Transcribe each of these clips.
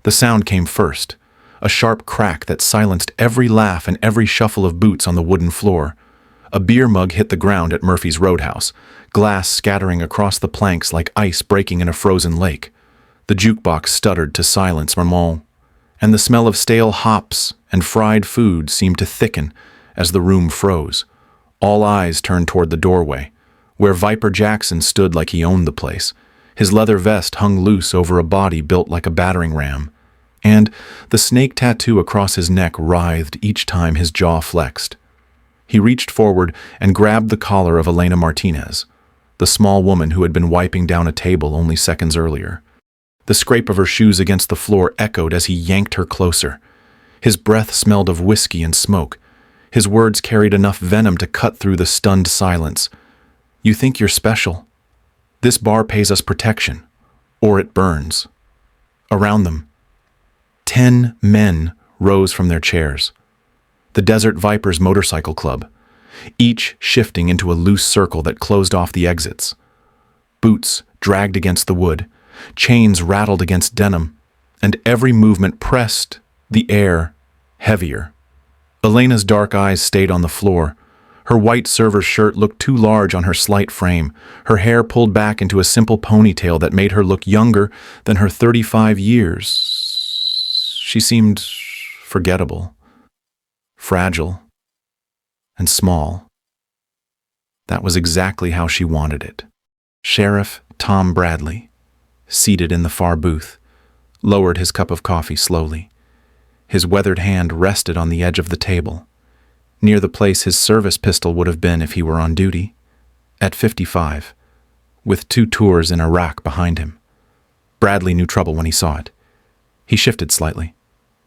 The sound came first, a sharp crack that silenced every laugh and every shuffle of boots on the wooden floor. A beer mug hit the ground at Murphy's Roadhouse, glass scattering across the planks like ice breaking in a frozen lake. The jukebox stuttered to silence Maman, and the smell of stale hops and fried food seemed to thicken as the room froze. All eyes turned toward the doorway, where Viper Jackson stood like he owned the place. His leather vest hung loose over a body built like a battering ram, and the snake tattoo across his neck writhed each time his jaw flexed. He reached forward and grabbed the collar of Elena Martinez, the small woman who had been wiping down a table only seconds earlier. The scrape of her shoes against the floor echoed as he yanked her closer. His breath smelled of whiskey and smoke. His words carried enough venom to cut through the stunned silence. "You think you're special? This bar pays us protection, or it burns." Around them, 10 men rose from their chairs. The Desert Vipers Motorcycle Club, each shifting into a loose circle that closed off the exits. Boots dragged against the wood, chains rattled against denim, and every movement pressed the air heavier. Elena's dark eyes stayed on the floor. Her white server shirt looked too large on her slight frame, her hair pulled back into a simple ponytail that made her look younger than her 35 years. She seemed forgettable, fragile, and small. That was exactly how she wanted it. Sheriff Tom Bradley, seated in the far booth, lowered his cup of coffee slowly. His weathered hand rested on the edge of the table, near the place his service pistol would have been if he were on duty, at 55, with 2 tours in Iraq behind him. Bradley knew trouble when he saw it. He shifted slightly,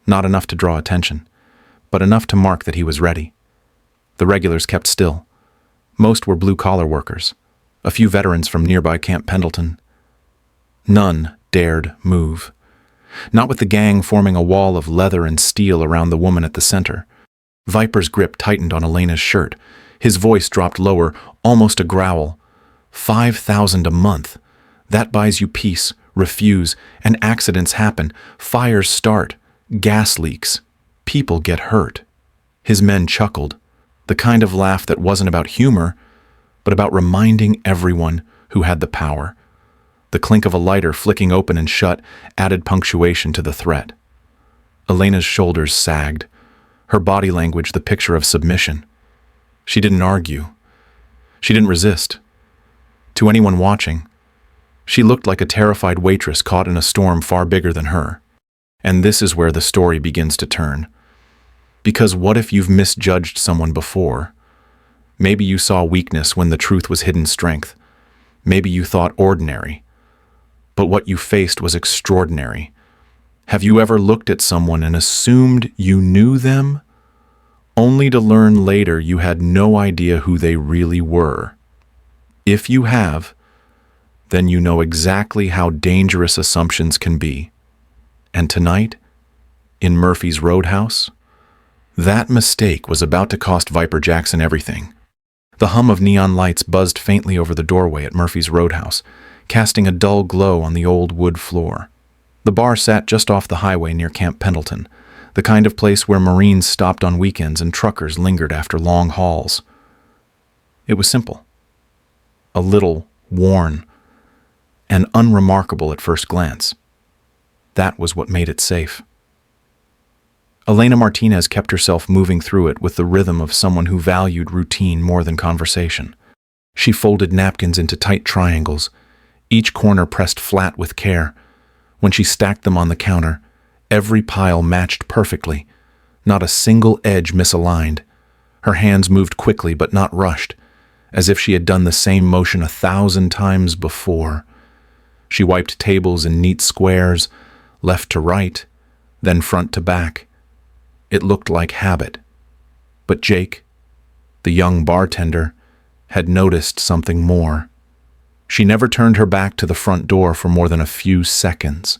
not enough to draw attention, but enough to mark that he was ready. The regulars kept still. Most were blue-collar workers, a few veterans from nearby Camp Pendleton. None dared move, not with the gang forming a wall of leather and steel around the woman at the center. Viper's grip tightened on Elena's shirt. His voice dropped lower, almost a growl. 5,000 a month. That buys you peace. Refuse, and accidents happen. Fires start. Gas leaks. People get hurt. His men chuckled, the kind of laugh that wasn't about humor, but about reminding everyone who had the power. The clink of a lighter flicking open and shut added punctuation to the threat. Elena's shoulders sagged, her body language the picture of submission. She didn't argue. She didn't resist. To anyone watching, she looked like a terrified waitress caught in a storm far bigger than her. And this is where the story begins to turn. Because what if you've misjudged someone before? Maybe you saw weakness when the truth was hidden strength. Maybe you thought ordinary. But what you faced was extraordinary. Have you ever looked at someone and assumed you knew them, only to learn later you had no idea who they really were? If you have, then you know exactly how dangerous assumptions can be. And tonight, in Murphy's Roadhouse, that mistake was about to cost Viper Jackson everything. The hum of neon lights buzzed faintly over the doorway at Murphy's Roadhouse, casting a dull glow on the old wood floor. The bar sat just off the highway near Camp Pendleton, the kind of place where Marines stopped on weekends and truckers lingered after long hauls. It was simple, a little worn, and unremarkable at first glance. That was what made it safe. Elena Martinez kept herself moving through it with the rhythm of someone who valued routine more than conversation. She folded napkins into tight triangles, each corner pressed flat with care. When she stacked them on the counter, every pile matched perfectly, not a single edge misaligned. Her hands moved quickly but not rushed, as if she had done the same motion 1,000 times before. She wiped tables in neat squares, left to right, then front to back. It looked like habit. But Jake, the young bartender, had noticed something more. She never turned her back to the front door for more than a few seconds.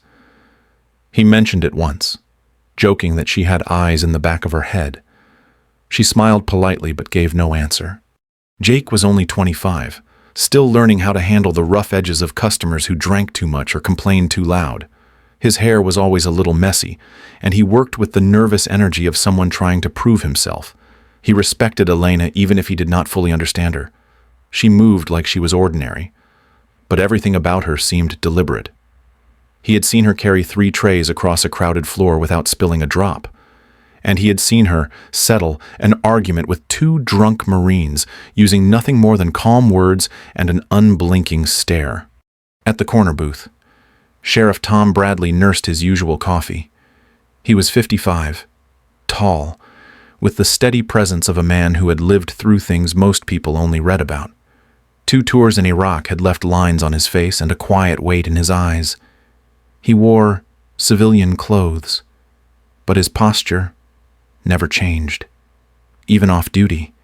He mentioned it once, joking that she had eyes in the back of her head. She smiled politely but gave no answer. Jake was only 25, still learning how to handle the rough edges of customers who drank too much or complained too loud. His hair was always a little messy, and he worked with the nervous energy of someone trying to prove himself. He respected Elena even if he did not fully understand her. She moved like she was ordinary, but everything about her seemed deliberate. He had seen her carry 3 trays across a crowded floor without spilling a drop, and he had seen her settle an argument with 2 drunk Marines using nothing more than calm words and an unblinking stare. At the corner booth, Sheriff Tom Bradley nursed his usual coffee. He was 55, tall, with the steady presence of a man who had lived through things most people only read about. 2 tours in Iraq had left lines on his face and a quiet weight in his eyes. He wore civilian clothes, but his posture never changed. Even off duty,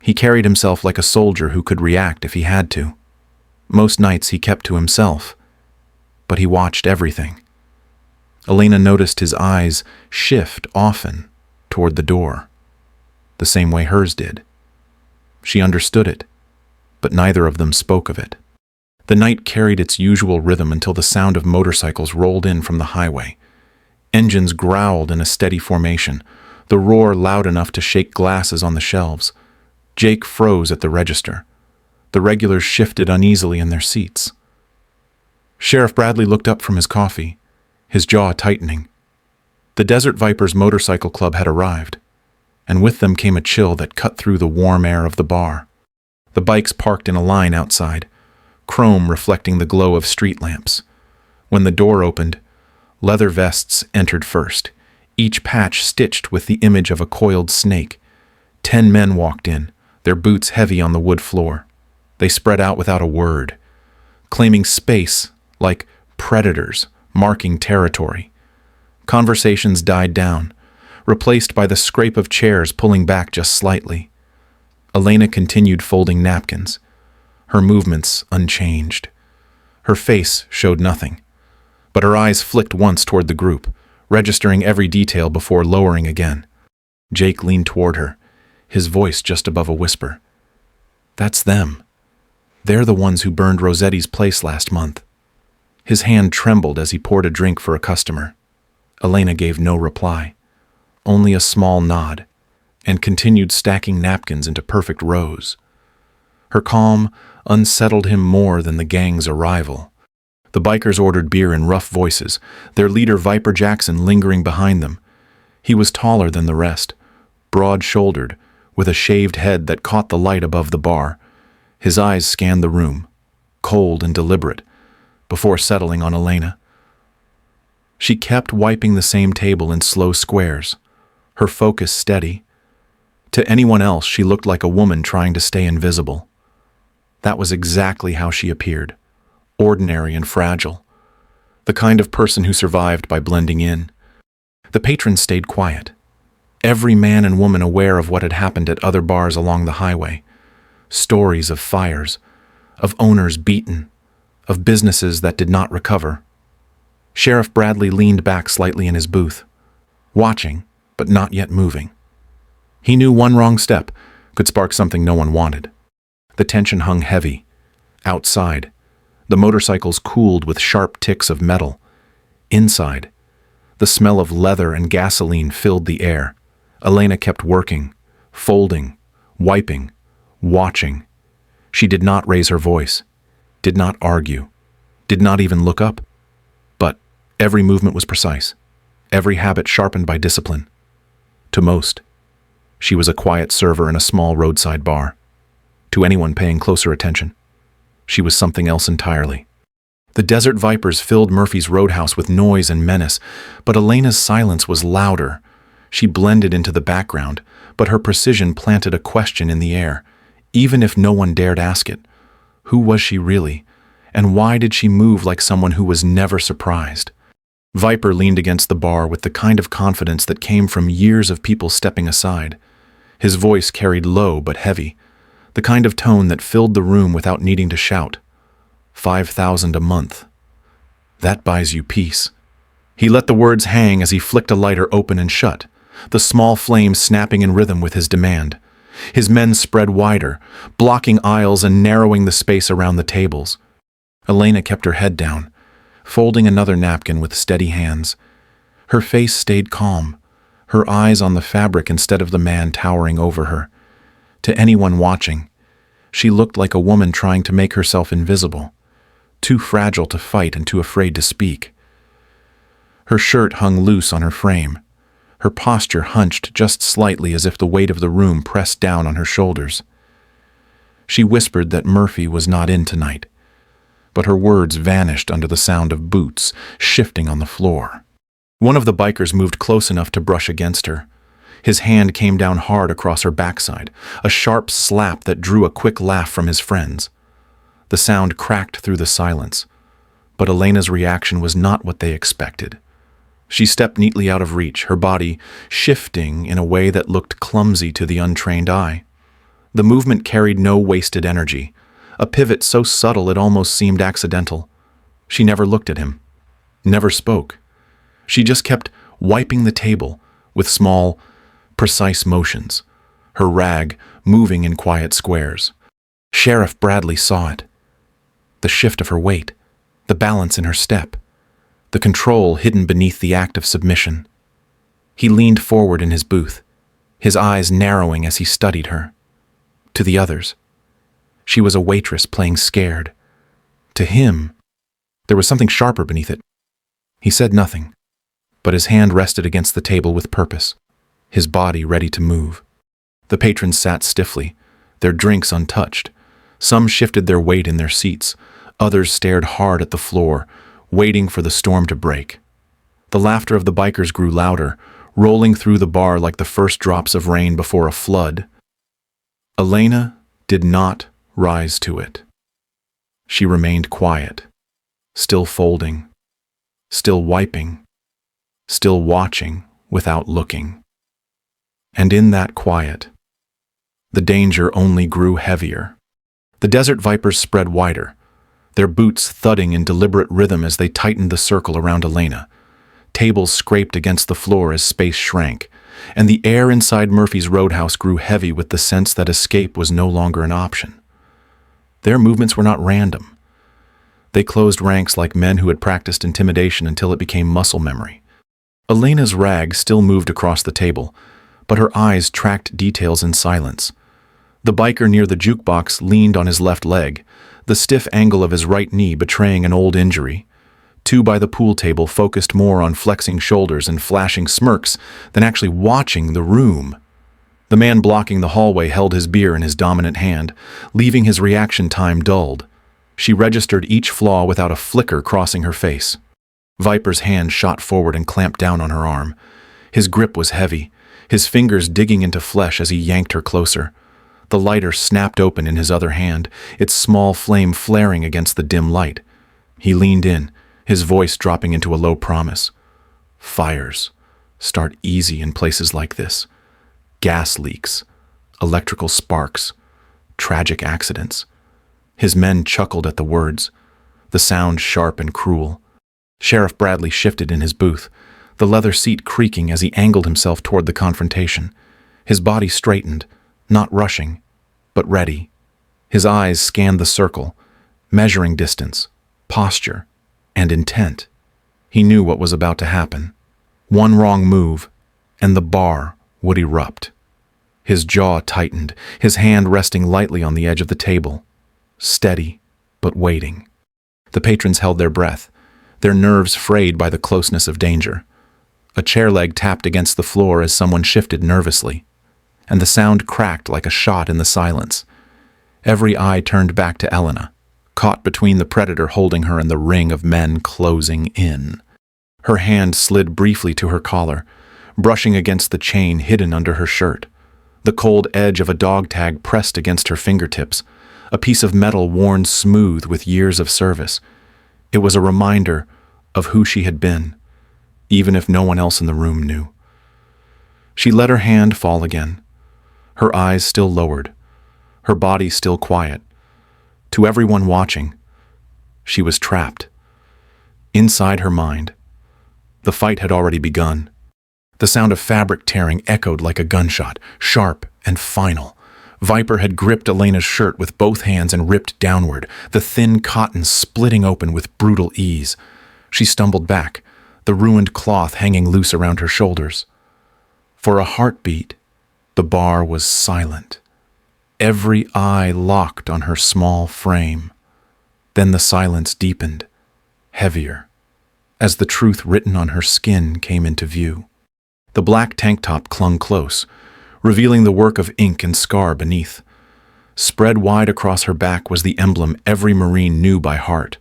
he carried himself like a soldier who could react if he had to. Most nights he kept to himself, but he watched everything. Elena noticed his eyes shift often toward the door, the same way hers did. She understood it, but neither of them spoke of it. The night carried its usual rhythm until the sound of motorcycles rolled in from the highway. Engines growled in a steady formation, the roar loud enough to shake glasses on the shelves. Jake froze at the register. The regulars shifted uneasily in their seats. Sheriff Bradley looked up from his coffee, his jaw tightening. The Desert Vipers Motorcycle Club had arrived, and with them came a chill that cut through the warm air of the bar. The bikes parked in a line outside, chrome reflecting the glow of street lamps. When the door opened, leather vests entered first, each patch stitched with the image of a coiled snake. 10 men walked in, their boots heavy on the wood floor. They spread out without a word, claiming space like predators marking territory. Conversations died down, replaced by the scrape of chairs pulling back just slightly. Elena continued folding napkins, her movements unchanged. Her face showed nothing, but her eyes flicked once toward the group, registering every detail before lowering again. Jake leaned toward her, his voice just above a whisper. "That's them. They're the ones who burned Rossetti's place last month." His hand trembled as he poured a drink for a customer. Elena gave no reply, only a small nod, and continued stacking napkins into perfect rows. Her calm unsettled him more than the gang's arrival. The bikers ordered beer in rough voices, their leader Viper Jackson lingering behind them. He was taller than the rest, broad-shouldered, with a shaved head that caught the light above the bar. His eyes scanned the room, cold and deliberate, before settling on Elena. She kept wiping the same table in slow squares, her focus steady. To anyone else, she looked like a woman trying to stay invisible. That was exactly how she appeared, ordinary and fragile, the kind of person who survived by blending in. The patrons stayed quiet, every man and woman aware of what had happened at other bars along the highway. Stories of fires, of owners beaten, of businesses that did not recover. Sheriff Bradley leaned back slightly in his booth, watching, but not yet moving. He knew one wrong step could spark something no one wanted. The tension hung heavy. Outside, the motorcycles cooled with sharp ticks of metal. Inside, the smell of leather and gasoline filled the air. Elena kept working, folding, wiping, watching. She did not raise her voice, did not argue, did not even look up. But every movement was precise, every habit sharpened by discipline. To most, she was a quiet server in a small roadside bar. To anyone paying closer attention, she was something else entirely. The Desert Vipers filled Murphy's Roadhouse with noise and menace, but Elena's silence was louder. She blended into the background, but her precision planted a question in the air, even if no one dared ask it. Who was she really, and why did she move like someone who was never surprised? Viper leaned against the bar with the kind of confidence that came from years of people stepping aside. His voice carried low but heavy, the kind of tone that filled the room without needing to shout. 5,000 a month. That buys you peace. He let the words hang as he flicked a lighter open and shut, the small flame snapping in rhythm with his demand. His men spread wider, blocking aisles and narrowing the space around the tables. Elena kept her head down, folding another napkin with steady hands. Her face stayed calm, her eyes on the fabric instead of the man towering over her. To anyone watching, she looked like a woman trying to make herself invisible, too fragile to fight and too afraid to speak. Her shirt hung loose on her frame, her posture hunched just slightly as if the weight of the room pressed down on her shoulders. She whispered that Murphy was not in tonight, but her words vanished under the sound of boots shifting on the floor. One of the bikers moved close enough to brush against her. His hand came down hard across her backside, a sharp slap that drew a quick laugh from his friends. The sound cracked through the silence, but Elena's reaction was not what they expected. She stepped neatly out of reach, her body shifting in a way that looked clumsy to the untrained eye. The movement carried no wasted energy, a pivot so subtle it almost seemed accidental. She never looked at him, never spoke. She just kept wiping the table with small, precise motions, her rag moving in quiet squares. Sheriff Bradley saw it. The shift of her weight, the balance in her step, the control hidden beneath the act of submission. He leaned forward in his booth, his eyes narrowing as he studied her. To the others, she was a waitress playing scared. To him, there was something sharper beneath it. He said nothing, but his hand rested against the table with purpose, his body ready to move. The patrons sat stiffly, their drinks untouched. Some shifted their weight in their seats, others stared hard at the floor, waiting for the storm to break. The laughter of the bikers grew louder, rolling through the bar like the first drops of rain before a flood. Elena did not rise to it. She remained quiet, still folding, still wiping, still watching without looking. And in that quiet, the danger only grew heavier. The desert vipers spread wider, their boots thudding in deliberate rhythm as they tightened the circle around Elena. Tables scraped against the floor as space shrank, and the air inside Murphy's Roadhouse grew heavy with the sense that escape was no longer an option. Their movements were not random. They closed ranks like men who had practiced intimidation until it became muscle memory. Elena's rag still moved across the table, but her eyes tracked details in silence. The biker near the jukebox leaned on his left leg, the stiff angle of his right knee betraying an old injury. Two by the pool table focused more on flexing shoulders and flashing smirks than actually watching the room. The man blocking the hallway held his beer in his dominant hand, leaving his reaction time dulled. She registered each flaw without a flicker crossing her face. Viper's hand shot forward and clamped down on her arm. His grip was heavy, his fingers digging into flesh as he yanked her closer. The lighter snapped open in his other hand, its small flame flaring against the dim light. He leaned in, his voice dropping into a low promise. Fires start easy in places like this. Gas leaks, electrical sparks, tragic accidents. His men chuckled at the words, the sound sharp and cruel. Sheriff Bradley shifted in his booth, the leather seat creaking as he angled himself toward the confrontation. His body straightened, not rushing, but ready. His eyes scanned the circle, measuring distance, posture, and intent. He knew what was about to happen. One wrong move, and the bar would erupt. His jaw tightened, his hand resting lightly on the edge of the table. Steady, but waiting. The patrons held their breath, their nerves frayed by the closeness of danger. A chair leg tapped against the floor as someone shifted nervously, and the sound cracked like a shot in the silence. Every eye turned back to Elena, caught between the predator holding her and the ring of men closing in. Her hand slid briefly to her collar, brushing against the chain hidden under her shirt. The cold edge of a dog tag pressed against her fingertips, a piece of metal worn smooth with years of service. It was a reminder of who she had been, even if no one else in the room knew. She let her hand fall again, her eyes still lowered, her body still quiet. To everyone watching, she was trapped. Inside her mind, the fight had already begun. The sound of fabric tearing echoed like a gunshot, sharp and final. Viper had gripped Elena's shirt with both hands and ripped downward, the thin cotton splitting open with brutal ease. She stumbled back, the ruined cloth hanging loose around her shoulders. For a heartbeat, the bar was silent. Every eye locked on her small frame. Then the silence deepened, heavier, as the truth written on her skin came into view. The black tank top clung close, revealing the work of ink and scar beneath. Spread wide across her back was the emblem every Marine knew by heart.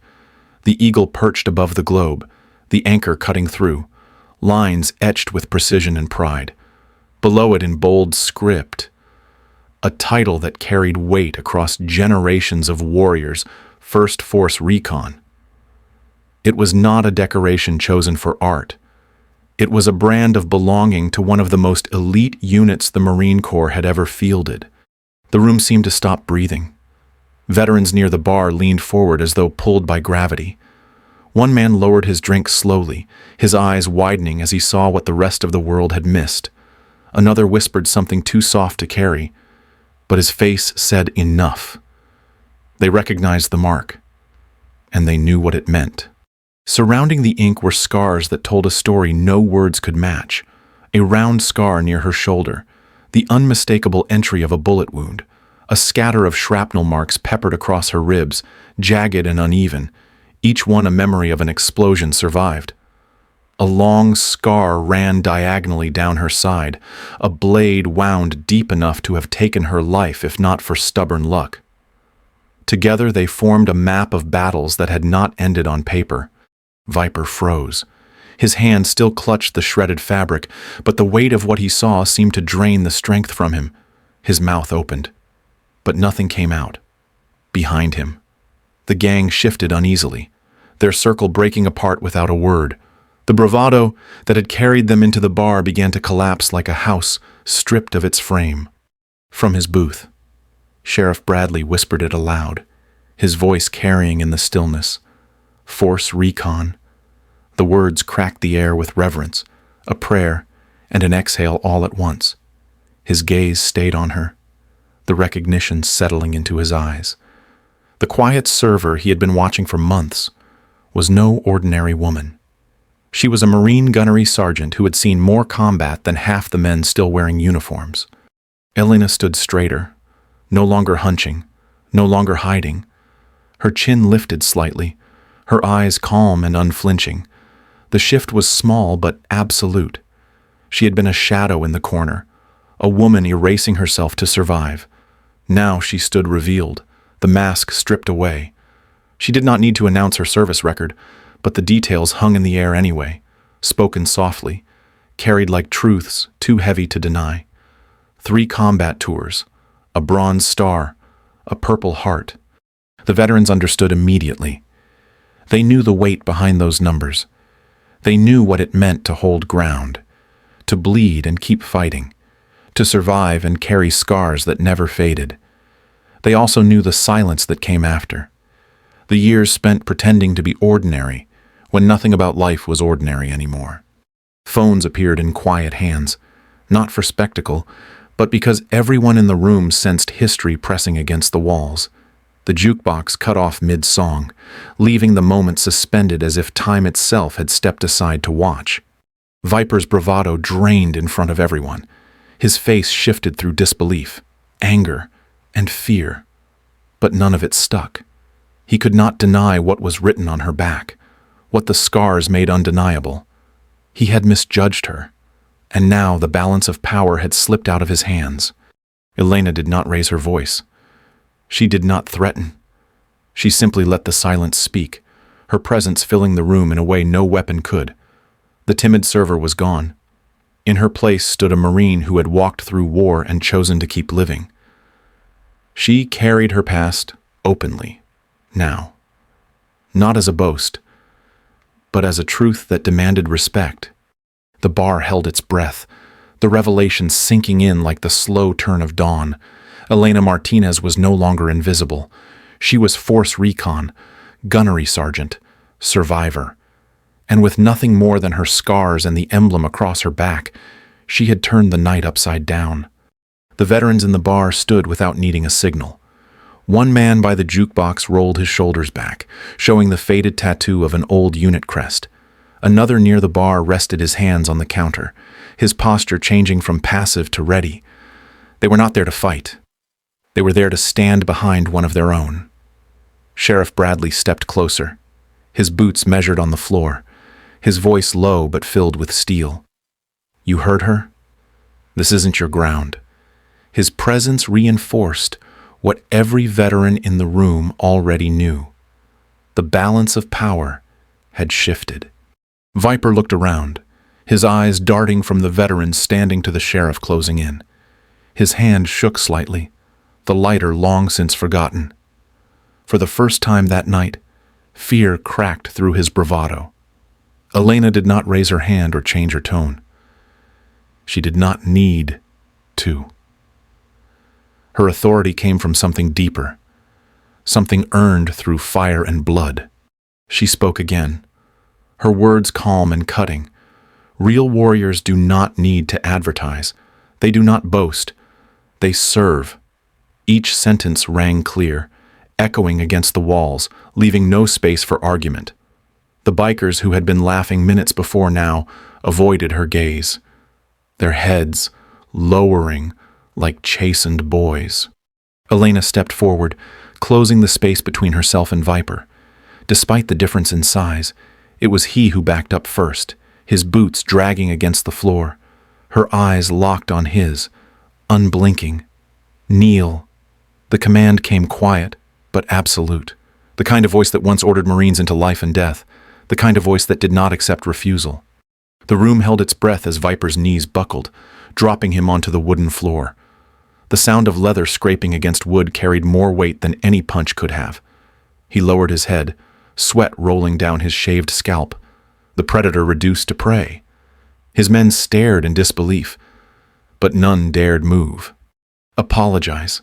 The eagle perched above the globe, the anchor cutting through, lines etched with precision and pride. Below it in bold script, a title that carried weight across generations of warriors, First Force Recon. It was not a decoration chosen for art. It was a brand of belonging to one of the most elite units the Marine Corps had ever fielded. The room seemed to stop breathing. Veterans near the bar leaned forward as though pulled by gravity. One man lowered his drink slowly, his eyes widening as he saw what the rest of the world had missed. Another whispered something too soft to carry, but his face said enough. They recognized the mark, and they knew what it meant. Surrounding the ink were scars that told a story no words could match. A round scar near her shoulder, the unmistakable entry of a bullet wound, a scatter of shrapnel marks peppered across her ribs, jagged and uneven, each one a memory of an explosion survived. A long scar ran diagonally down her side, a blade wound deep enough to have taken her life if not for stubborn luck. Together they formed a map of battles that had not ended on paper. Viper froze. His hand still clutched the shredded fabric, but the weight of what he saw seemed to drain the strength from him. His mouth opened, but nothing came out. Behind him, the gang shifted uneasily, their circle breaking apart without a word. The bravado that had carried them into the bar began to collapse like a house stripped of its frame. From his booth, Sheriff Bradley whispered it aloud, his voice carrying in the stillness. Force Recon. The words cracked the air with reverence, a prayer, and an exhale all at once. His gaze stayed on her, the recognition settling into his eyes. The quiet server he had been watching for months was no ordinary woman. She was a Marine gunnery sergeant who had seen more combat than half the men still wearing uniforms. Elena stood straighter, no longer hunching, no longer hiding. Her chin lifted slightly, her eyes calm and unflinching. The shift was small but absolute. She had been a shadow in the corner, a woman erasing herself to survive. Now she stood revealed, the mask stripped away. She did not need to announce her service record, but the details hung in the air anyway, spoken softly, carried like truths too heavy to deny. 3 combat tours, a Bronze Star, a Purple Heart. The veterans understood immediately. They knew the weight behind those numbers. They knew what it meant to hold ground, to bleed and keep fighting, to survive and carry scars that never faded. They also knew the silence that came after, the years spent pretending to be ordinary when nothing about life was ordinary anymore. Phones appeared in quiet hands, not for spectacle, but because everyone in the room sensed history pressing against the walls. The jukebox cut off mid-song, leaving the moment suspended as if time itself had stepped aside to watch. Viper's bravado drained in front of everyone. His face shifted through disbelief, anger, and fear. But none of it stuck. He could not deny what was written on her back, what the scars made undeniable. He had misjudged her, and now the balance of power had slipped out of his hands. Elena did not raise her voice. She did not threaten. She simply let the silence speak, her presence filling the room in a way no weapon could. The timid server was gone. In her place stood a Marine who had walked through war and chosen to keep living. She carried her past openly, now. Not as a boast, but as a truth that demanded respect. The bar held its breath, the revelation sinking in like the slow turn of dawn. Elena Martinez was no longer invisible. She was Force Recon, gunnery sergeant, survivor. And with nothing more than her scars and the emblem across her back, she had turned the night upside down. The veterans in the bar stood without needing a signal. One man by the jukebox rolled his shoulders back, showing the faded tattoo of an old unit crest. Another near the bar rested his hands on the counter, his posture changing from passive to ready. They were not there to fight. They were there to stand behind one of their own. Sheriff Bradley stepped closer, his boots measured on the floor, his voice low but filled with steel. "You heard her? This isn't your ground." His presence reinforced what every veteran in the room already knew. The balance of power had shifted. Viper looked around, his eyes darting from the veterans standing to the sheriff closing in. His hand shook slightly, the lighter long since forgotten. For the first time that night, fear cracked through his bravado. Elena did not raise her hand or change her tone. She did not need to. Her authority came from something deeper, something earned through fire and blood. She spoke again, her words calm and cutting. Real warriors do not need to advertise. They do not boast. They serve. Each sentence rang clear, echoing against the walls, leaving no space for argument. The bikers who had been laughing minutes before now avoided her gaze, their heads lowering like chastened boys. Elena stepped forward, closing the space between herself and Viper. Despite the difference in size, it was he who backed up first, his boots dragging against the floor, her eyes locked on his, unblinking. "Kneel." The command came quiet, but absolute. The kind of voice that once ordered Marines into life and death, the kind of voice that did not accept refusal. The room held its breath as Viper's knees buckled, dropping him onto the wooden floor. The sound of leather scraping against wood carried more weight than any punch could have. He lowered his head, sweat rolling down his shaved scalp, the predator reduced to prey. His men stared in disbelief, but none dared move. "Apologize."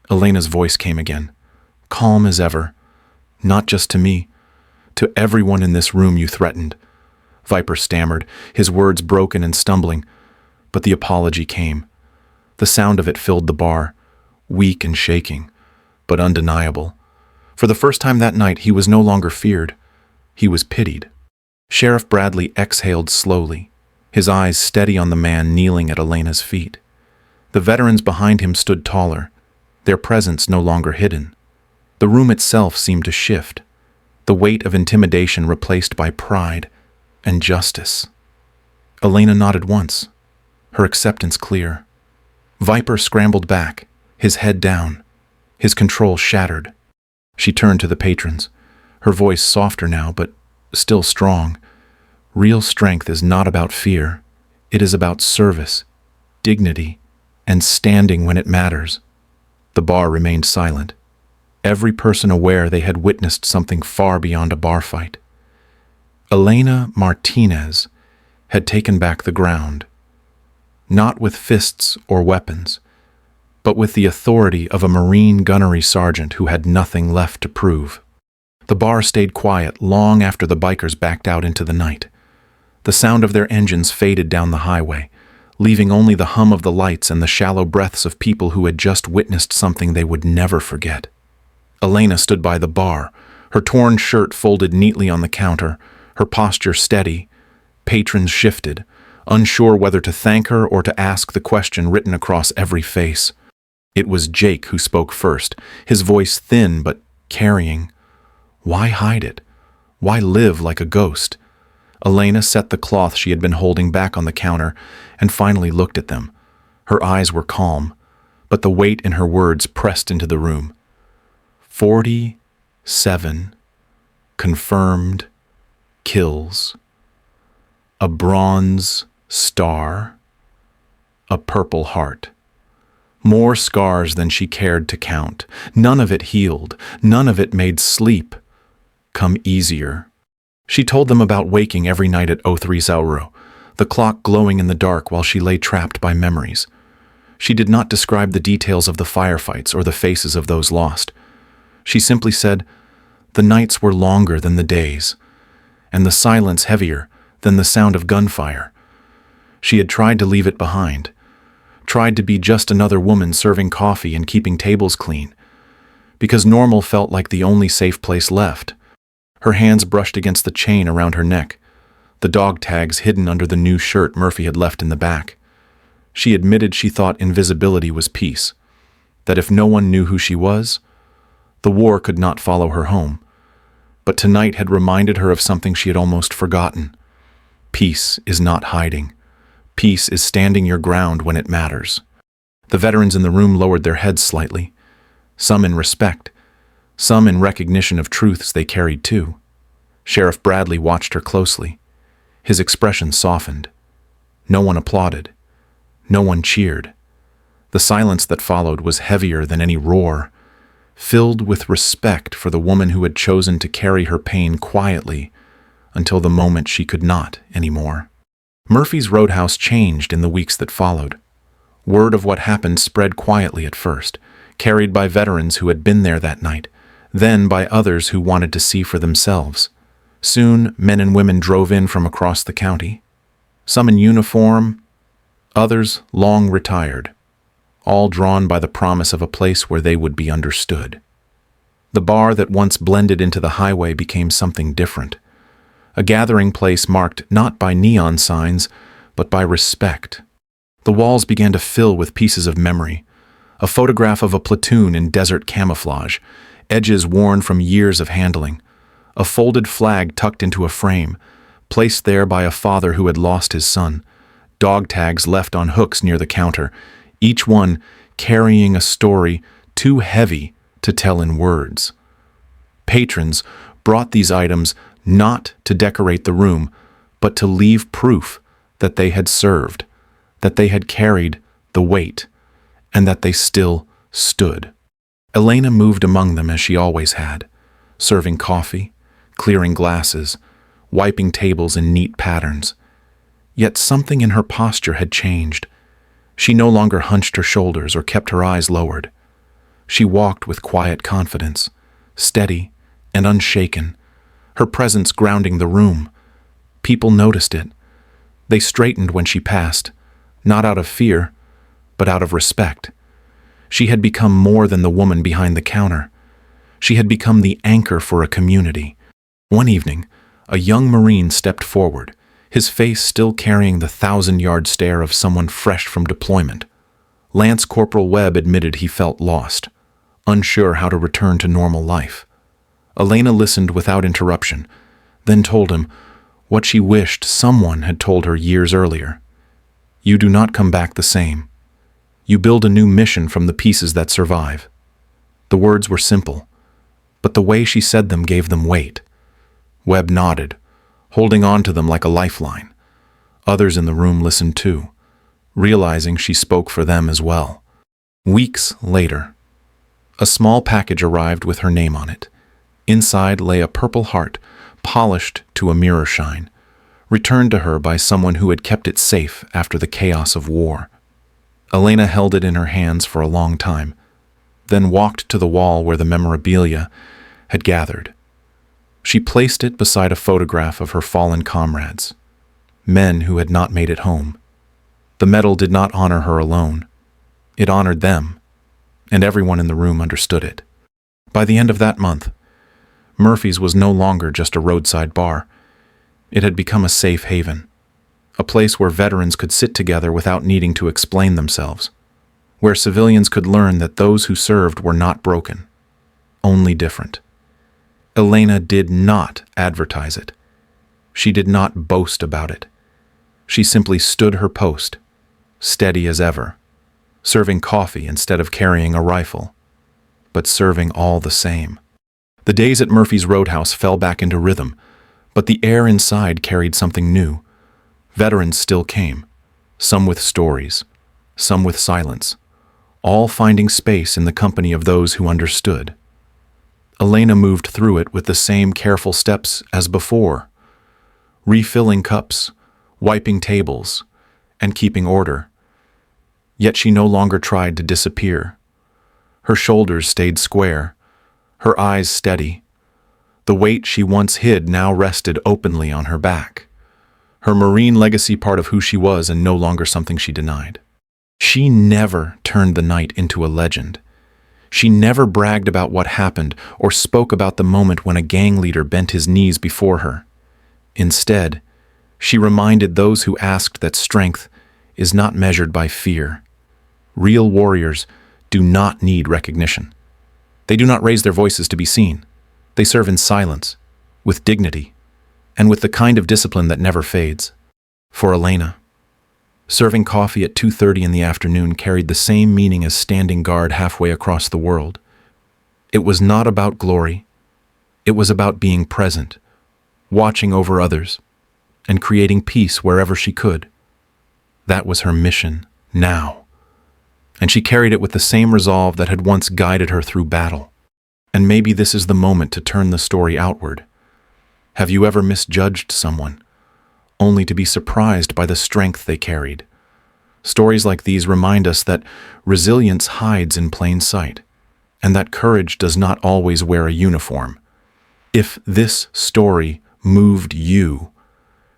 Elena's voice came again, calm as ever. "Not just to me, to everyone in this room you threatened." Viper stammered, his words broken and stumbling, but the apology came. The sound of it filled the bar, weak and shaking, but undeniable. For the first time that night, he was no longer feared. He was pitied. Sheriff Bradley exhaled slowly, his eyes steady on the man kneeling at Elena's feet. The veterans behind him stood taller, their presence no longer hidden. The room itself seemed to shift, the weight of intimidation replaced by pride and justice. Elena nodded once, her acceptance clear. Viper scrambled back, his head down, his control shattered. She turned to the patrons, her voice softer now, but still strong. "Real strength is not about fear. It is about service, dignity, and standing when it matters." The bar remained silent, every person aware they had witnessed something far beyond a bar fight. Elena Martinez had taken back the ground, not with fists or weapons, but with the authority of a Marine gunnery sergeant who had nothing left to prove. The bar stayed quiet long after the bikers backed out into the night. The sound of their engines faded down the highway, leaving only the hum of the lights and the shallow breaths of people who had just witnessed something they would never forget. Elena stood by the bar, her torn shirt folded neatly on the counter, her posture steady. Patrons shifted, unsure whether to thank her or to ask the question written across every face. It was Jake who spoke first, his voice thin but carrying. Why hide it? Why live like a ghost? Elena set the cloth she had been holding back on the counter and finally looked at them. Her eyes were calm, but the weight in her words pressed into the room. 47 confirmed kills. A bronze star. A Purple Heart. More scars than she cared to count. None of it healed. None of it made sleep come easier. She told them about waking every night at 03 Zauro, the clock glowing in the dark while she lay trapped by memories. She did not describe the details of the firefights or the faces of those lost. She simply said, the nights were longer than the days, and the silence heavier than the sound of gunfire. She had tried to leave it behind, tried to be just another woman serving coffee and keeping tables clean, because normal felt like the only safe place left. Her hands brushed against the chain around her neck, the dog tags hidden under the new shirt Murphy had left in the back. She admitted she thought invisibility was peace, that if no one knew who she was, the war could not follow her home. But tonight had reminded her of something she had almost forgotten. Peace is not hiding. Peace is standing your ground when it matters. The veterans in the room lowered their heads slightly, some in respect, some in recognition of truths they carried too. Sheriff Bradley watched her closely. His expression softened. No one applauded. No one cheered. The silence that followed was heavier than any roar, filled with respect for the woman who had chosen to carry her pain quietly until the moment she could not anymore. Murphy's Roadhouse changed in the weeks that followed. Word of what happened spread quietly at first, carried by veterans who had been there that night, then by others who wanted to see for themselves. Soon, men and women drove in from across the county, some in uniform, others long retired, all drawn by the promise of a place where they would be understood. The bar that once blended into the highway became something different, a gathering place marked not by neon signs, but by respect. The walls began to fill with pieces of memory, a photograph of a platoon in desert camouflage, edges worn from years of handling, a folded flag tucked into a frame, placed there by a father who had lost his son, dog tags left on hooks near the counter, each one carrying a story too heavy to tell in words. Patrons brought these items not to decorate the room, but to leave proof that they had served, that they had carried the weight, and that they still stood. Elena moved among them as she always had, serving coffee, clearing glasses, wiping tables in neat patterns. Yet something in her posture had changed. She no longer hunched her shoulders or kept her eyes lowered. She walked with quiet confidence, steady and unshaken, her presence grounding the room. People noticed it. They straightened when she passed, not out of fear, but out of respect. She had become more than the woman behind the counter. She had become the anchor for a community. One evening, a young Marine stepped forward, his face still carrying the 1,000-yard stare of someone fresh from deployment. Lance Corporal Webb admitted he felt lost, unsure how to return to normal life. Elena listened without interruption, then told him what she wished someone had told her years earlier. You do not come back the same. You build a new mission from the pieces that survive. The words were simple, but the way she said them gave them weight. Webb nodded, holding on to them like a lifeline. Others in the room listened too, realizing she spoke for them as well. Weeks later, a small package arrived with her name on it. Inside lay a purple heart, polished to a mirror shine, returned to her by someone who had kept it safe after the chaos of war. Elena held it in her hands for a long time, then walked to the wall where the memorabilia had gathered. She placed it beside a photograph of her fallen comrades, men who had not made it home. The medal did not honor her alone. It honored them, and everyone in the room understood it. By the end of that month, Murphy's was no longer just a roadside bar. It had become a safe haven, a place where veterans could sit together without needing to explain themselves, where civilians could learn that those who served were not broken, only different. Elena did not advertise it. She did not boast about it. She simply stood her post, steady as ever, serving coffee instead of carrying a rifle, but serving all the same. The days at Murphy's Roadhouse fell back into rhythm, but the air inside carried something new. Veterans still came, some with stories, some with silence, all finding space in the company of those who understood. Elena moved through it with the same careful steps as before, refilling cups, wiping tables, and keeping order. Yet she no longer tried to disappear. Her shoulders stayed square, her eyes steady. The weight she once hid now rested openly on her back, her Marine legacy part of who she was and no longer something she denied. She never turned the night into a legend. She never bragged about what happened or spoke about the moment when a gang leader bent his knees before her. Instead, She reminded those who asked that strength is not measured by fear. Real warriors do not need recognition. They do not raise their voices to be seen. They serve in silence, with dignity, and with the kind of discipline that never fades. For Elena, serving coffee at 2:30 in the afternoon carried the same meaning as standing guard halfway across the world. It was not about glory. It was about being present, watching over others, and creating peace wherever she could. That was her mission now. And she carried it with the same resolve that had once guided her through battle. And maybe this is the moment to turn the story outward. Have you ever misjudged someone, only to be surprised by the strength they carried? Stories like these remind us that resilience hides in plain sight, and that courage does not always wear a uniform. If this story moved you,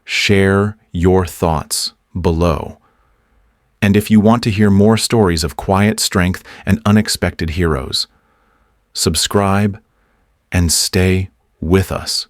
share your thoughts below. And if you want to hear more stories of quiet strength and unexpected heroes, subscribe and stay with us.